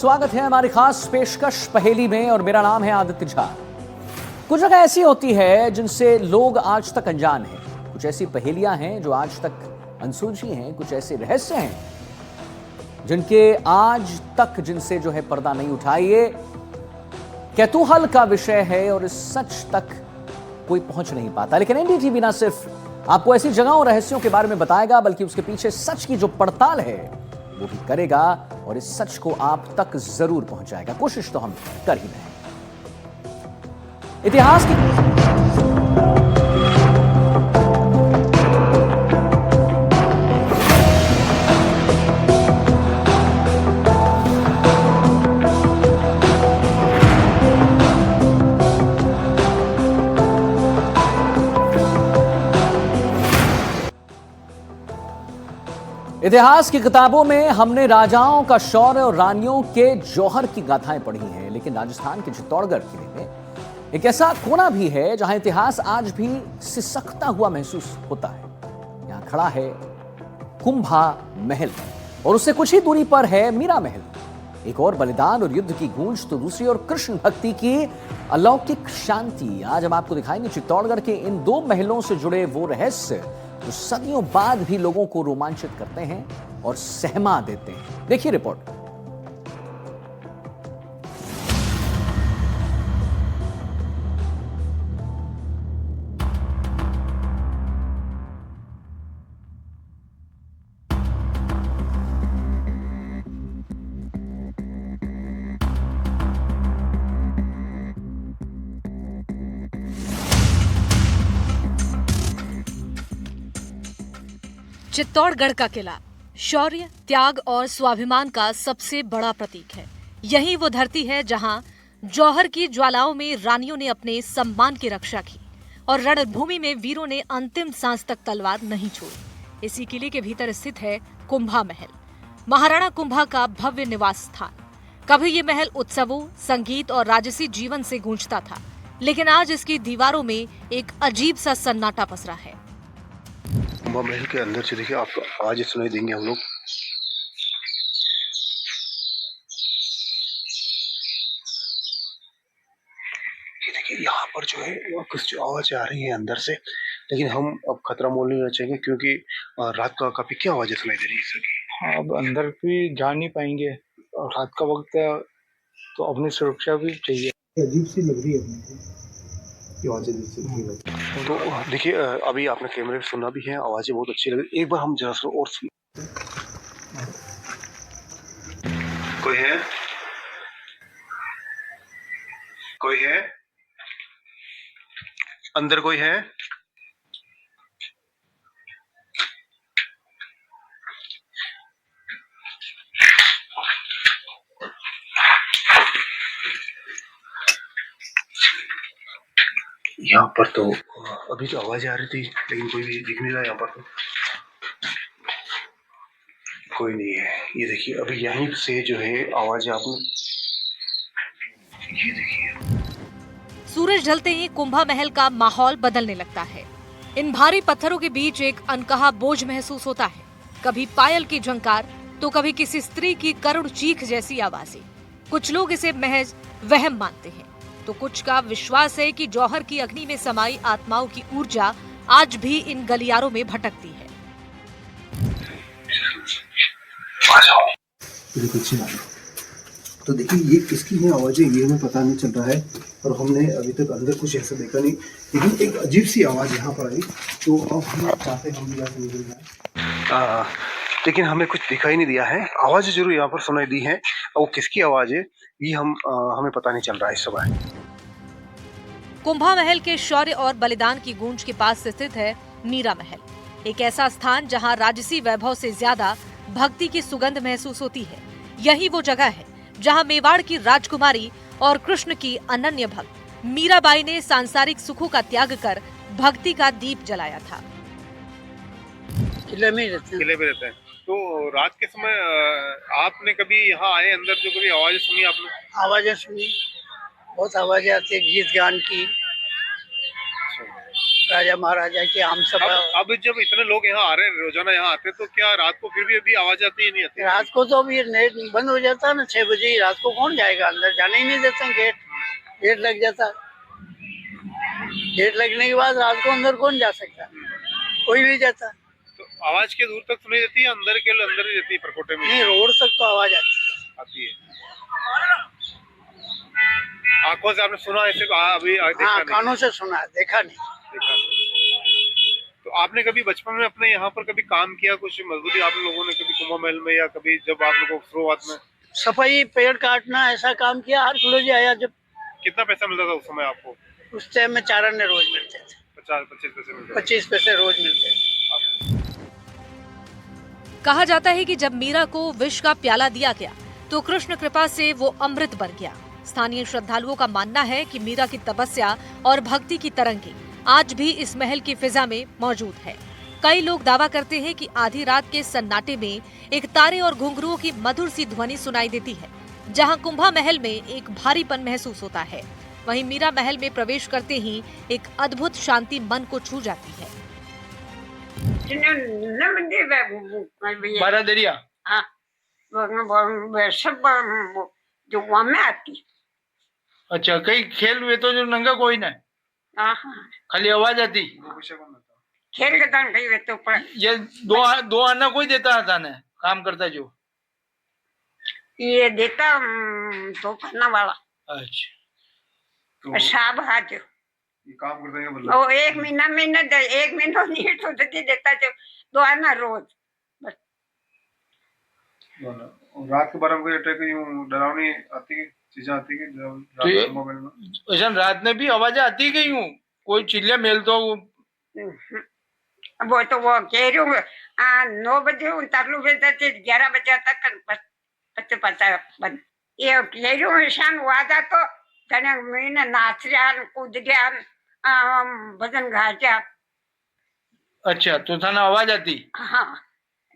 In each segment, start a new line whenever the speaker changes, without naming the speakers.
स्वागत है हमारी खास पेशकश पहेली में और मेरा नाम है आदित्य झा। कुछ जगह ऐसी होती है जिनसे लोग आज तक अनजान हैं। कुछ ऐसी पहेलियां हैं जो आज तक अनसुलझी हैं। कुछ ऐसे रहस्य हैं जिनके आज तक जिनसे जो है पर्दा नहीं उठा। ये कौतूहल का विषय है और इस सच तक कोई पहुंच नहीं पाता। लेकिन एनडीटीवी ना सिर्फ आपको ऐसी जगहों रहस्यों के बारे में बताएगा बल्कि उसके पीछे सच की जो पड़ताल है वो भी करेगा और इस सच को आप तक जरूर पहुंचाएगा। कोशिश तो हम कर ही रहे हैं। इतिहास की इतिहास की किताबों में हमने राजाओं का शौर्य और रानियों के जौहर की गाथाएं पढ़ी हैं, लेकिन राजस्थान के चित्तौड़गढ़ किले में एक ऐसा कोना भी है जहां इतिहास आज भी सिसकता हुआ महसूस होता है। यहां खड़ा है कुंभा महल और उससे कुछ ही दूरी पर है मीरा महल। एक और बलिदान और युद्ध की गूंज तो दूसरी ओर कृष्ण भक्ति की अलौकिक शांति। आज हम आपको दिखाएंगे चित्तौड़गढ़ के इन दो महलों से जुड़े वो रहस्य जो सदियों बाद भी लोगों को रोमांचित करते हैं और सहमा देते हैं। देखिए रिपोर्ट।
चित्तौड़गढ़ का किला शौर्य, त्याग और स्वाभिमान का सबसे बड़ा प्रतीक है। यही वो धरती है जहां जौहर की ज्वालाओं में रानियों ने अपने सम्मान की रक्षा की और रणभूमि में वीरों ने अंतिम सांस तक तलवार नहीं छोड़ी। इसी किले के भीतर स्थित है कुंभा महल, महाराणा कुंभा का भव्य निवास स्थान। कभी ये महल उत्सवों, संगीत और राजसी जीवन से गूंजता था, लेकिन आज इसकी दीवारों में एक अजीब सा सन्नाटा पसरा है।
कुंभा महल के अंदर से देखिए आपको आवाज सुनाई देंगे हम लोग। ये देखिए यहाँ पर जो है कुछ आवाज आ रही है अंदर से, लेकिन हम अब खतरा मोल नहीं चाहेंगे क्योंकि रात का काफी क्या आवाजें सुनाई दे रही है सर।
हाँ, अब अंदर भी जा नहीं पाएंगे और रात का वक्त है तो अपनी सुरक्षा भी चाहिए।
अजीब सी लग रही है अपने को ये आवाजें जिससे।
तो देखिए अभी आपने कैमरे में सुना भी है, आवाजें बहुत अच्छी लग रही। एक बार हम जरा सा और सुन। कोई है? कोई है अंदर? कोई है? यहाँ पर तो अभी तो आवाज आ रही थी लेकिन कोई भी दिख नहीं रहा। यहाँ पर तो कोई नहीं है। ये देखिए अभी यहीं से जो है आवाज आपने ये देखिए।
सूरज ढलते ही कुंभा महल का माहौल बदलने लगता है। इन भारी पत्थरों के बीच एक अनकहा बोझ महसूस होता है। कभी पायल की झंकार तो कभी किसी स्त्री की करुण चीख जैसी आवाजें। कुछ लोग इसे महज वहम मानते हैं तो कुछ का विश्वास है कि जौहर की अग्नि में समाई आत्माओं की ऊर्जा आज भी इन गलियारों में भटकती है।
तो देखिए ये किसकी है आवाजें, ये हमें पता नहीं चल रहा है और हमने अभी तक अंदर कुछ ऐसा देखा नहीं, लेकिन एक अजीब सी आवाज यहाँ पर आई। तो अब हम चाहते हम यहाँ से निकल जाए,
लेकिन हमें कुछ दिखाई नहीं दिया है। आवाज जरूर यहाँ पर सुनाई दी है, वो किसकी आवाज है ये हमें पता नहीं चल रहा है इस समय।
कुंभा महल के शौर्य और बलिदान की गूंज के पास स्थित है मीरा महल, एक ऐसा स्थान जहां राजसी वैभव से ज्यादा भक्ति की सुगंध महसूस होती है। यही वो जगह है जहां मेवाड़ की राजकुमारी और कृष्ण की अनन्य भक्त मीराबाई ने सांसारिक सुखों का त्याग कर भक्ति का दीप जलाया था।
किले में रहते हैं। तो रात के समय आपने कभी यहाँ आए अंदर जो कभी आवाजें सुनी आपने?
आवाजें सुनी, बहुत आवाजें आती है गीत गान की। राजा महाराजा की आम सभा।
अब जब इतने लोग यहाँ आ रहे हैं, रोजाना यहाँ आते हैं, तो क्या रात को फिर भी अभी आवाज आती है नहीं आती?
रात को तो अभी नेट बंद हो जाता है ना 6 बजे ही। रात को कौन जाएगा अंदर, जाने ही नहीं देते हैं। गेट लग जाता है। गेट लगने के बाद रात को अंदर कौन जा सकता है? कोई नहीं जाता।
तो आवाज के दूर तक सुनाई देती है, अंदर ही रहती है परकोटे में?
नहीं, रोड तक तो आवाज आती
है। आंखों से आपने सुना ऐसे? अभी
है। हाँ, कानों से सुना, देखा नहीं।
तो आपने कभी बचपन में अपने यहाँ पर कभी काम किया, कुछ मजदूरी आप लोगों ने कभी कुंभ महल में, या कभी जब आप लोगों को शुरुआत में
सफाई, पेड़ काटना, ऐसा काम किया? हर खुले आया जब।
कितना पैसा मिलता था उस समय आपको?
उस टाइम में 4 आने रोज मिलते थे।
50-25 पैसे मिलते थे।
25 पैसे रोज मिलते थे।
कहा जाता है कि जब मीरा को विष का प्याला दिया गया तो कृष्ण कृपा से वो अमृत बन गया। स्थानीय श्रद्धालुओं का मानना है कि मीरा की तपस्या और भक्ति की तरंगे आज भी इस महल की फिजा में मौजूद है। कई लोग दावा करते हैं कि आधी रात के सन्नाटे में एक तारे और घुंघरुओं की मधुर सी ध्वनि सुनाई देती है, जहां कुंभा महल में एक भारीपन महसूस होता है। वहीं मीरा महल में प्रवेश करते ही एक अद्भुत शांति मन को छू जाती है।
बारादरिया
सब जो वहाँ में आती।
अच्छा, कई खेल हुए तो जो नंगा कोई ना, खाली आवाज आती।
खेल के दान कहीं तो पर
ये दो आना कोई देता था ना, काम करता जो
ये देता तो करना वाला।
अच्छा,
तो साहब हाथ
ये काम करते हैं
वो 1 महीना में न दे, 1 महीना नहीं तो देता जो 2 आना रोज। बस
रात के 12 बजे तक यूं डरावनी आती चीजें आती कि
तो ऐसा रात में भी आवाजें आती गई हूँ, कोई चिल्ला मेल तो
वो कह रही हूँ 9 बजे तरलू भेजते थे, 11 बजे तक पता बंद। ये कह रही हूँ शान वादा तो तने मैंने नाच रहा, कूद गया, भजन गाया।
अच्छा, तो थाना आवाज आती?
हाँ,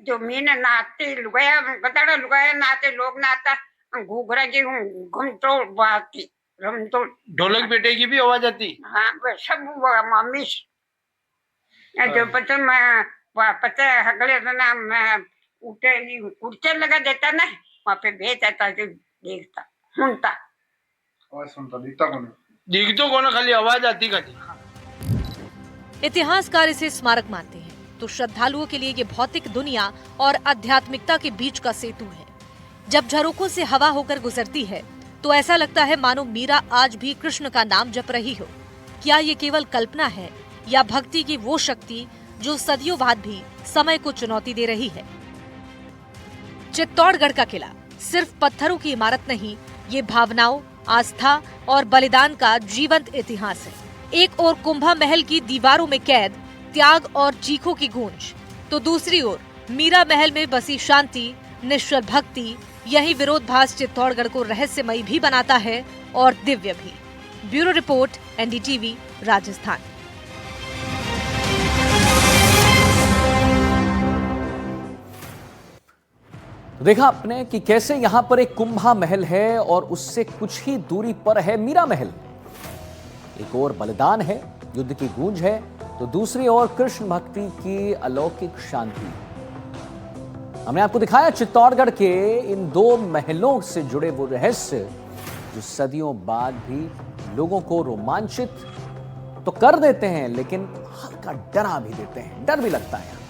जो मैंने नाचते लुगाया, बताड़ा लुगाया नाचते, लोग नाचता, घूघरा की घूमतोड़ बाती, रमतोड़।
ढोलक पेटे की भी आवाज आती?
हाँ, सब मम्मी जो पता मैं पता अगले दिन मैं उठे कुर्ते लगा देता ना, वहाँ पे भेज आता जो देखता सुनता।
आवाज सुनता, दिखता कौन?
दिखतो कौन, खाली आवाज आती खाली।
इतिहासकार इसे स्मारक मानते हैं तो श्रद्धालुओं के लिए ये भौतिक दुनिया और आध्यात्मिकता के बीच का सेतु है। जब झरोकों से हवा होकर गुजरती है तो ऐसा लगता है मानो मीरा आज भी कृष्ण का नाम जप रही हो। क्या ये केवल कल्पना है या भक्ति की वो शक्ति जो सदियों बाद भी समय को चुनौती दे रही है? चित्तौड़गढ़ का किला सिर्फ पत्थरों की इमारत नहीं, ये भावनाओं, आस्था और बलिदान का जीवंत इतिहास है। एक ओर कुंभा महल की दीवारों में कैद त्याग और चीखों की गूंज, तो दूसरी ओर मीरा महल में बसी शांति, निश्चल भक्ति। यही विरोधाभास चित्तौड़गढ़ को रहस्यमयी भी बनाता है और दिव्य भी। Bureau report, NDTV, Rajasthan.
देखा आपने कि कैसे यहां पर एक कुंभा महल है और उससे कुछ ही दूरी पर है मीरा महल। एक ओर बलिदान है, युद्ध की गूंज है, तो दूसरी ओर कृष्ण भक्ति की अलौकिक शांति। हमने आपको दिखाया चित्तौड़गढ़ के इन 2 महलों से जुड़े वो रहस्य जो सदियों बाद भी लोगों को रोमांचित तो कर देते हैं, लेकिन हल्का डरा भी देते हैं, डर भी लगता है।